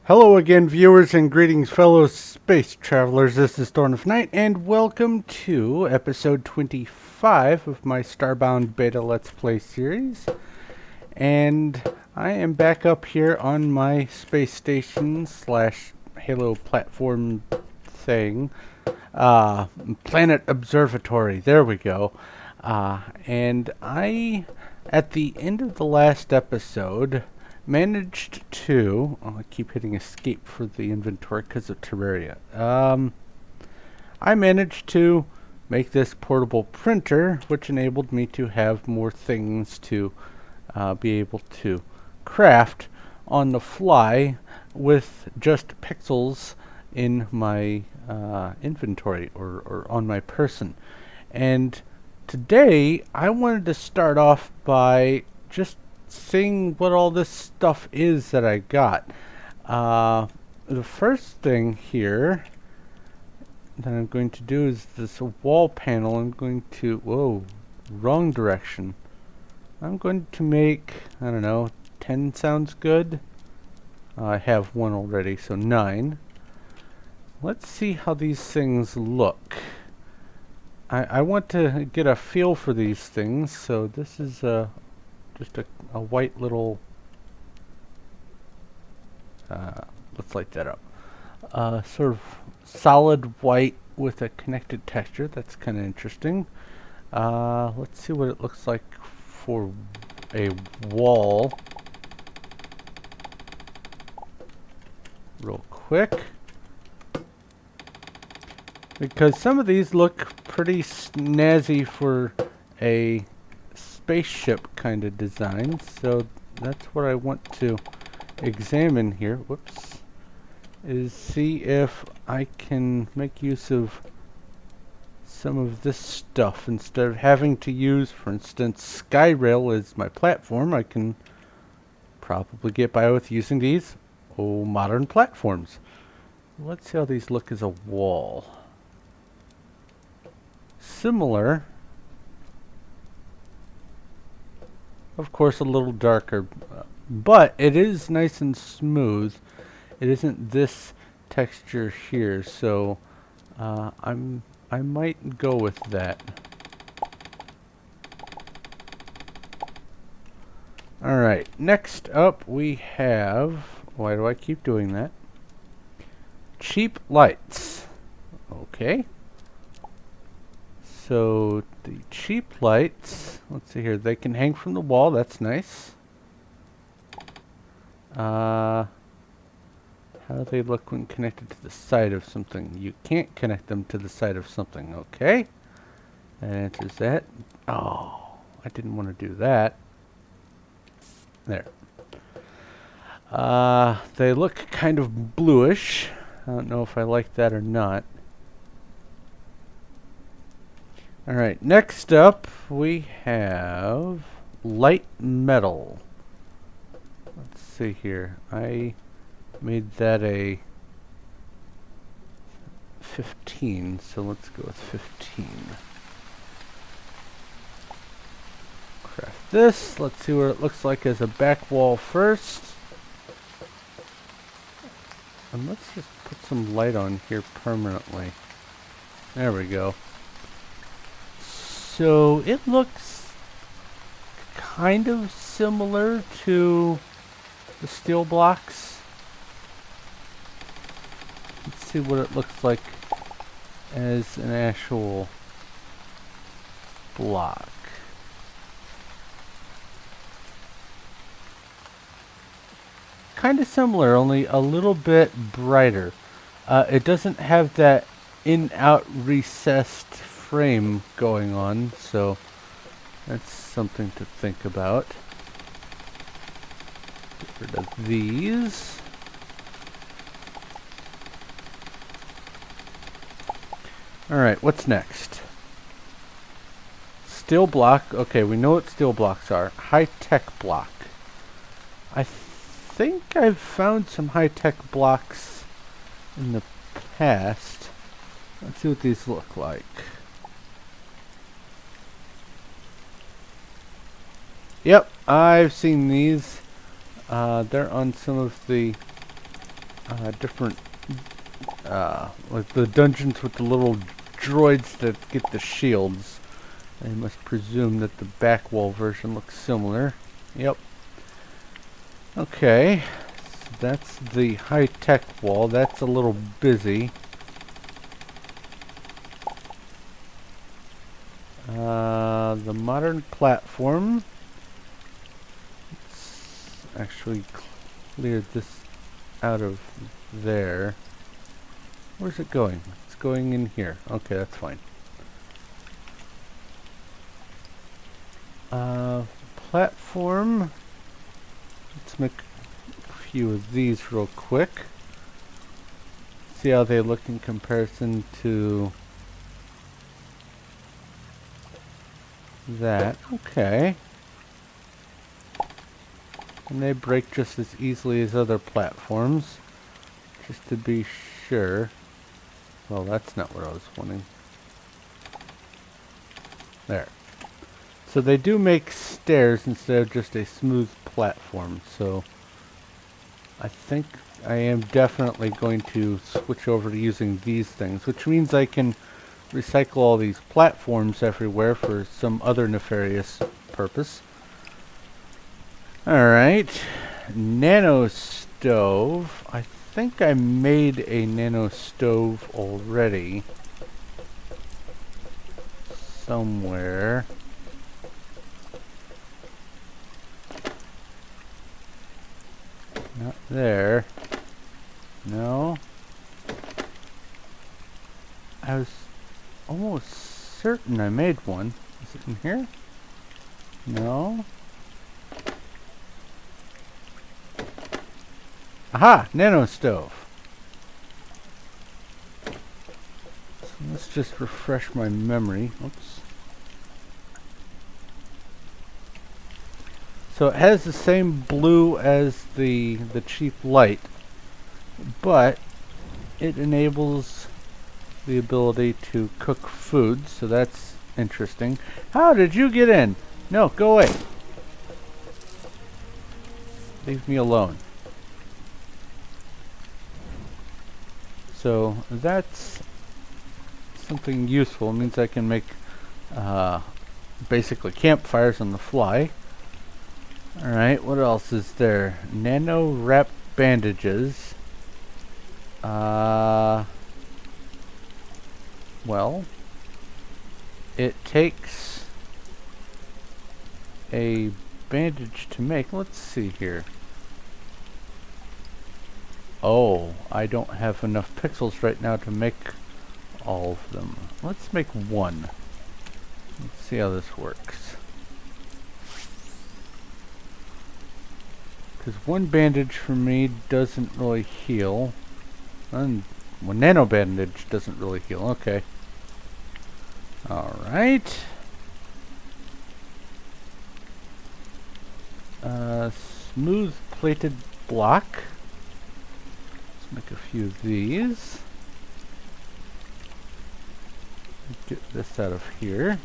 Hello again, viewers, and greetings, fellow space travelers. This is Thorn of Night, and welcome to episode 25 of my Starbound Beta Let's Play series. And I am back up here on my space station slash Halo platform thing. Planet Observatory, there we go. And I, at the end of the last episode, managed to... Oh, I keep hitting escape for the inventory because of Terraria. I managed to make this portable printer, which enabled me to have more things to be able to craft on the fly with just pixels in my inventory or on my person. And today I wanted to start off by just seeing what all this stuff is that I got. The first thing here that I'm going to do is this wall panel. I'm going to... Whoa, wrong direction. I'm going to make, I don't know, 10 sounds good. I have one already, so 9. Let's see how these things look. I want to get a feel for these things, so this is just a white little... let's light that up. Sort of solid white with a connected texture. That's kind of interesting. Let's see what it looks like for a wall. Real quick. Because some of these look pretty snazzy for a spaceship kind of design, so that's what I want to examine here. Whoops. Is see if I can make use of some of this stuff instead of having to use, for instance, Skyrail as my platform. I can probably get by with using these modern platforms. Let's see how these look as a wall. Similar, of course, a little darker, but it is nice and smooth. It isn't this texture here, so I might go with that. All right, next up we have, why do I keep doing that? Cheap lights. Okay. So the cheap lights, let's see here, they can hang from the wall, that's nice. How do they look when connected to the side of something? You can't connect them to the side of something, okay. That answers that. Oh, I didn't want to do that. There. They look kind of bluish. I don't know if I like that or not. Alright, next up we have light metal. Let's see here. I made that a 15, so let's go with 15. Craft this. Let's see what it looks like as a back wall first. And let's just put some light on here permanently. There we go. So it looks kind of similar to the steel blocks. Let's see what it looks like as an actual block. Kind of similar, only a little bit brighter. It doesn't have that in-out recessed frame going on, so that's something to think about. Get rid of these. Alright, what's next? Steel block. Okay, we know what steel blocks are. High-tech block. I think I've found some high-tech blocks in the past. Let's see what these look like. Yep, I've seen these. They're on some of the different, like the dungeons with the little droids that get the shields. I must presume that the back wall version looks similar. Yep. Okay, so that's the high-tech wall. That's a little busy. The modern platform. Let's actually clear this out of there. Where's it going? It's going in here. Okay, that's fine. Platform. Let's make a few of these real quick. See how they look in comparison to that. Okay. And they break just as easily as other platforms. Just to be sure. Well, that's not what I was wanting. There. So they do make stairs instead of just a smooth platform. So I think I am definitely going to switch over to using these things, which means I can recycle all these platforms everywhere for some other nefarious purpose. Alright, nano stove. I think I made a nano stove already. Somewhere. Not there. No. I was almost certain I made one. Is it in here? No. Aha! Nano stove. So let's just refresh my memory. Oops. So it has the same blue as the cheap light, but it enables the ability to cook food, so that's interesting. How did you get in? No, go away. Leave me alone. So that's something useful. It means I can make basically campfires on the fly. Alright, what else is there? Nano wrap bandages. Well, it takes a bandage to make. Let's see here. Oh, I don't have enough pixels right now to make all of them. Let's make one. Let's see how this works. Because one bandage for me doesn't really heal. And one nano bandage doesn't really heal. Okay. Alright. Smooth plated block. Let's make a few of these. Get this out of here.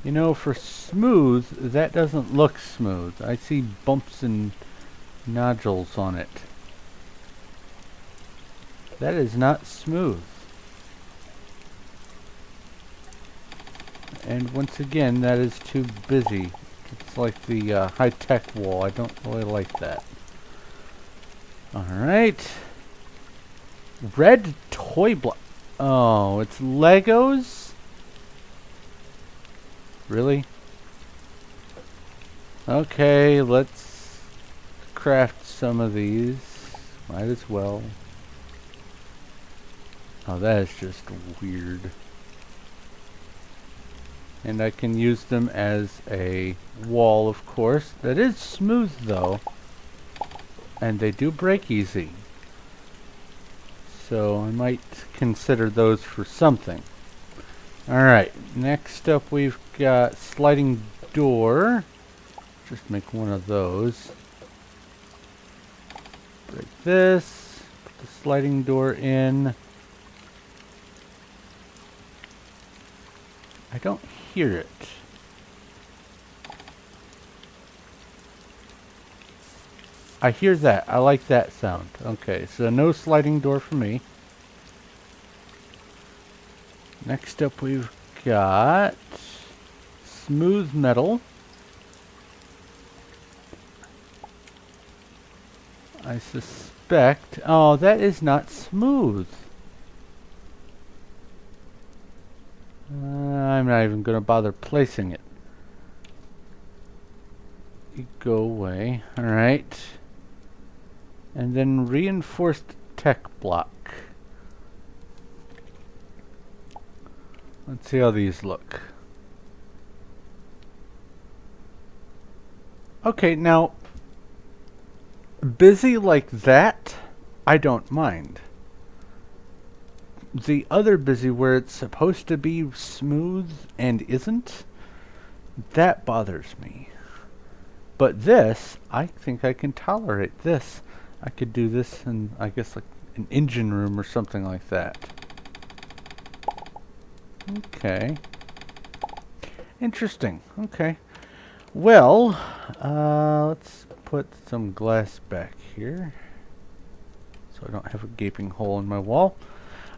You know, for smooth, that doesn't look smooth. I see bumps and nodules on it. That is not smooth. And once again, that is too busy. It's like the high-tech wall. I don't really like that. Alright. Red toy block. Oh, it's Legos? Really? Okay, let's craft some of these. Might as well. Oh, that is just weird. And I can use them as a wall, of course. That is smooth, though. And they do break easy. So I might consider those for something. Alright, next up we've got sliding door. Just make one of those. Break this. Put the sliding door in. I don't hear it. I hear that. I like that sound. Okay, so no sliding door for me. Next up we've got smooth metal. I suspect... Oh, that is not smooth. I'm not even going to bother placing it. You go away. Alright. And then reinforced tech block. Let's see how these look. Okay, now, busy like that, I don't mind. The other busy where it's supposed to be smooth and isn't, that bothers me. But this, I think I can tolerate this. I could do this in, I guess, like an engine room or something like that. Okay. Interesting. Okay. Well, let's put some glass back here so I don't have a gaping hole in my wall.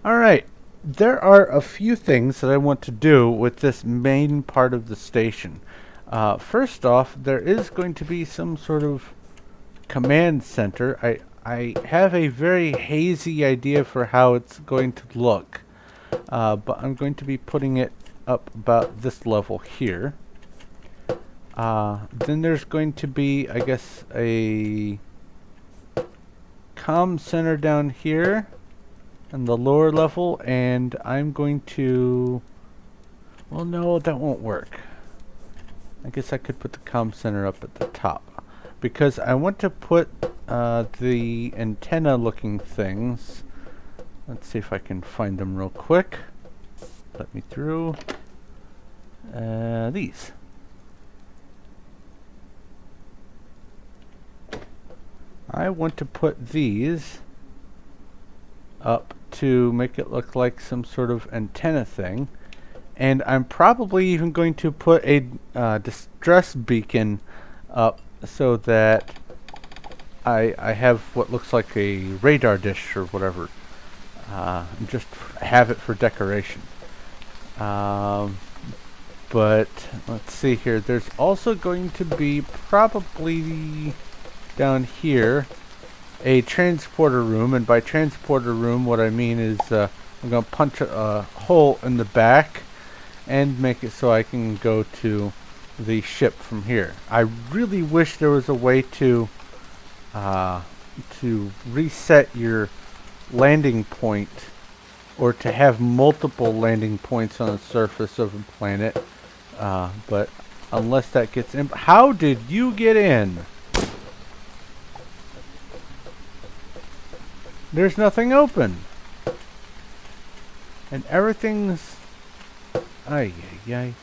Alright, there are a few things that I want to do with this main part of the station. First off, there is going to be some sort of command center. I have a very hazy idea for how it's going to look, but I'm going to be putting it up about this level here. Then there's going to be, I guess, a comm center down here on the lower level, and I'm going to... Well, no, that won't work. I guess I could put the comm center up at the top, because I want to put the antenna looking things. Let's see if I can find them real quick. Let me through. These. I want to put these up to make it look like some sort of antenna thing. And I'm probably even going to put a distress beacon up so that I have what looks like a radar dish or whatever. Just have it for decoration. But let's see here. There's also going to be probably down here a transporter room, and by transporter room what I mean is I'm going to punch a hole in the back and make it so I can go to the ship from here. I really wish there was a way to reset your landing point, or to have multiple landing points on the surface of a planet, but unless that gets in... How did you get in? There's nothing open. And everything's... Ay, ay, ay.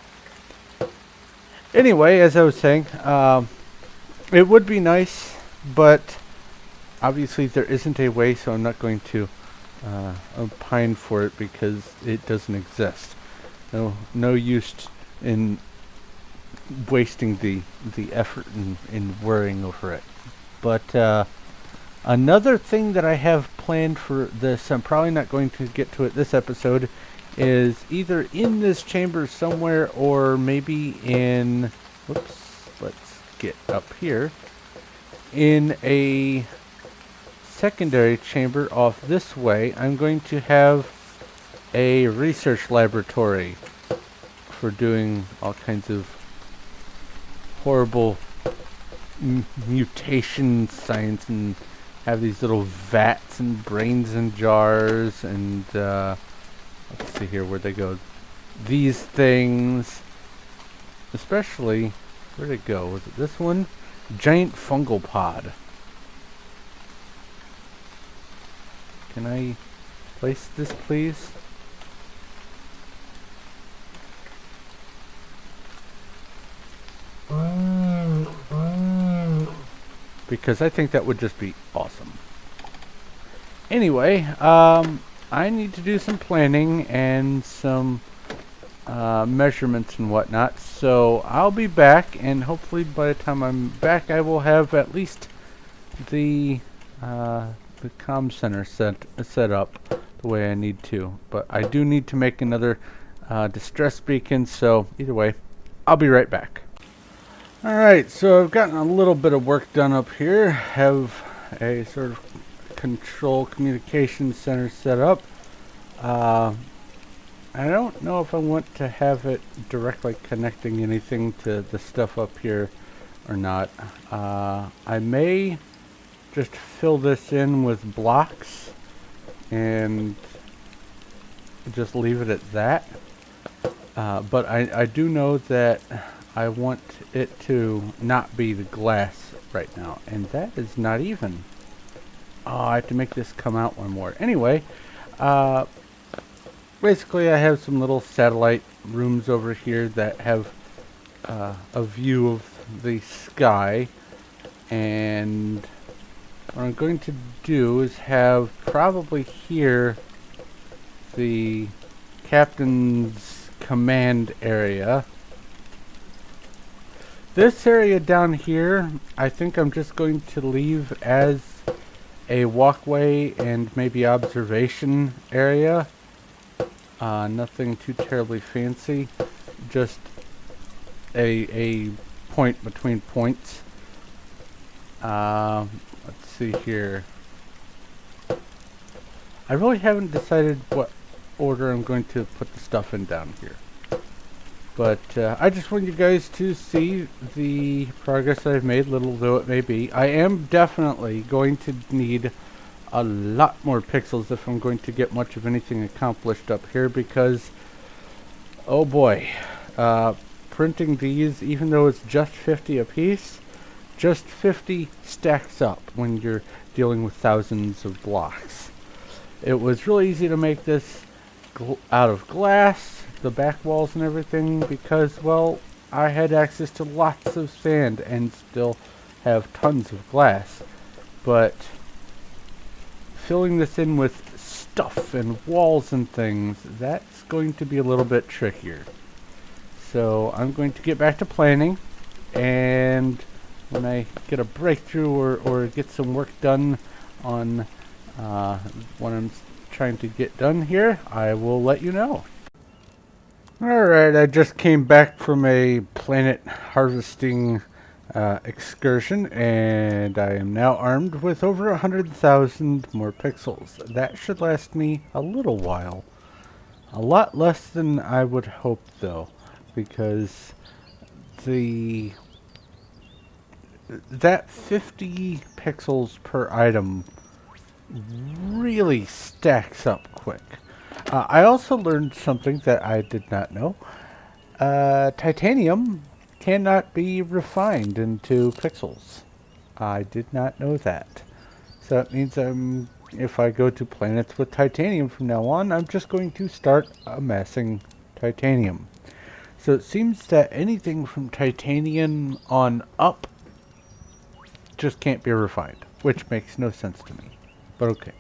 Anyway, as I was saying, it would be nice, but obviously there isn't a way, so I'm not going to opine for it because it doesn't exist. No use in wasting the effort in worrying over it. But another thing that I have planned for this, I'm probably not going to get to it this episode, is either in this chamber somewhere or maybe in... Whoops, let's get up here. In a secondary chamber off this way, I'm going to have a research laboratory for doing all kinds of horrible mutation science, and have these little vats and brains and jars, and let's see here where they go. These things, especially, where'd it go? Was it this one? Giant fungal pod. Can I place this, please? Because I think that would just be awesome. Anyway, I need to do some planning and some measurements and whatnot, so I'll be back, and hopefully by the time I'm back I will have at least the comm center set up the way I need to, but I do need to make another distress beacon. So either way, I'll be right back. All right, so I've gotten a little bit of work done up here. Have a sort of control communication center set up. I don't know if I want to have it directly connecting anything to the stuff up here or not. I may just fill this in with blocks and just leave it at that. But I do know that I want it to not be the glass right now, and that is not even. Oh, I have to make this come out one more. Anyway, basically I have some little satellite rooms over here that have a view of the sky, and what I'm going to do is have probably here the captain's command area. This area down here, I think I'm just going to leave as a walkway and maybe observation area. Nothing too terribly fancy, just a point between points. Let's see here. I really haven't decided what order I'm going to put the stuff in down here. But I just want you guys to see the progress I've made, little though it may be. I am definitely going to need a lot more pixels if I'm going to get much of anything accomplished up here, because, oh boy, printing these, even though it's just 50 a piece, just 50 stacks up when you're dealing with thousands of blocks. It was really easy to make this out of glass, the back walls and everything, because, well, I had access to lots of sand and still have tons of glass. But filling this in with stuff and walls and things, that's going to be a little bit trickier. So I'm going to get back to planning, and when I get a breakthrough or get some work done on what I'm trying to get done here, I will let you know. Alright, I just came back from a planet harvesting excursion, and I am now armed with over 100,000 more pixels. That should last me a little while. A lot less than I would hope, though, because that 50 pixels per item really stacks up quick. I also learned something that I did not know. Titanium cannot be refined into pixels. I did not know that. So that means if I go to planets with titanium from now on, I'm just going to start amassing titanium. So it seems that anything from titanium on up just can't be refined, which makes no sense to me. But okay.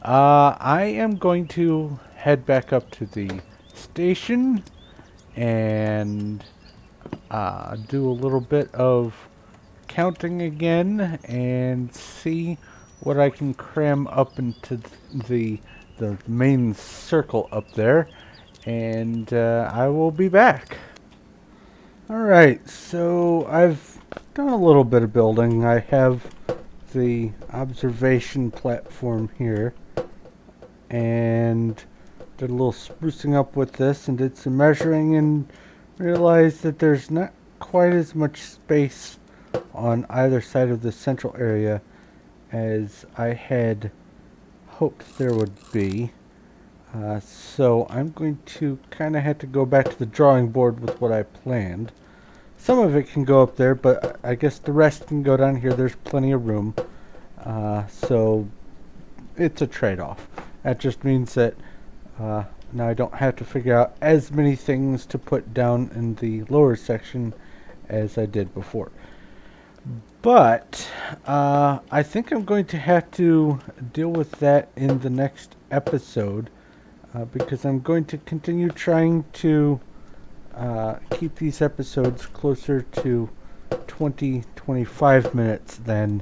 I am going to head back up to the station and do a little bit of counting again and see what I can cram up into the main circle up there, and I will be back. Alright, so I've done a little bit of building. I have the observation platform here, and did a little sprucing up with this and did some measuring and realized that there's not quite as much space on either side of the central area as I had hoped there would be. So I'm going to kind of have to go back to the drawing board with what I planned. Some of it can go up there, but I guess the rest can go down here. There's plenty of room. So it's a trade-off. That just means that now I don't have to figure out as many things to put down in the lower section as I did before. But I think I'm going to have to deal with that in the next episode, because I'm going to continue trying to keep these episodes closer to 20-25 minutes than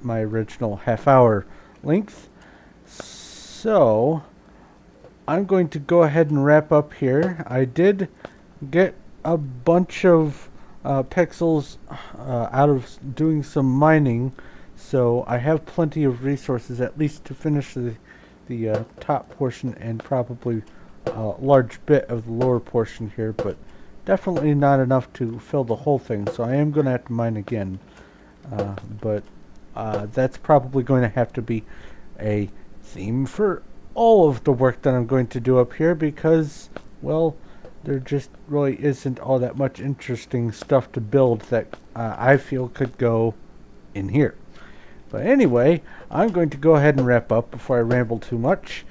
my original half-hour length. So I'm going to go ahead and wrap up here. I did get a bunch of pixels out of doing some mining, so I have plenty of resources at least to finish the top portion and probably a large bit of the lower portion here, but definitely not enough to fill the whole thing, so I am going to have to mine again. But that's probably going to have to be a theme for all of the work that I'm going to do up here because, well, there just really isn't all that much interesting stuff to build that I feel could go in here. But anyway, I'm going to go ahead and wrap up before I ramble too much.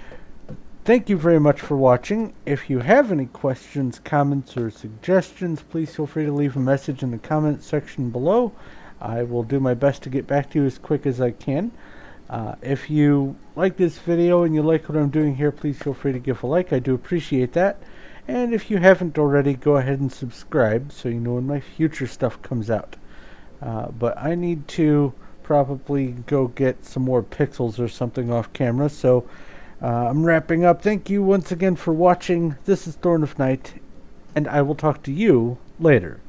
Thank you very much for watching. If you have any questions, comments, or suggestions, please feel free to leave a message in the comment section below. I will do my best to get back to you as quick as I can. If you like this video and you like what I'm doing here, please feel free to give a like. I do appreciate that. And if you haven't already, go ahead and subscribe so you know when my future stuff comes out. But I need to probably go get some more pixels or something off camera, so I'm wrapping up. Thank you once again for watching. This is Thorn of Night, and I will talk to you later.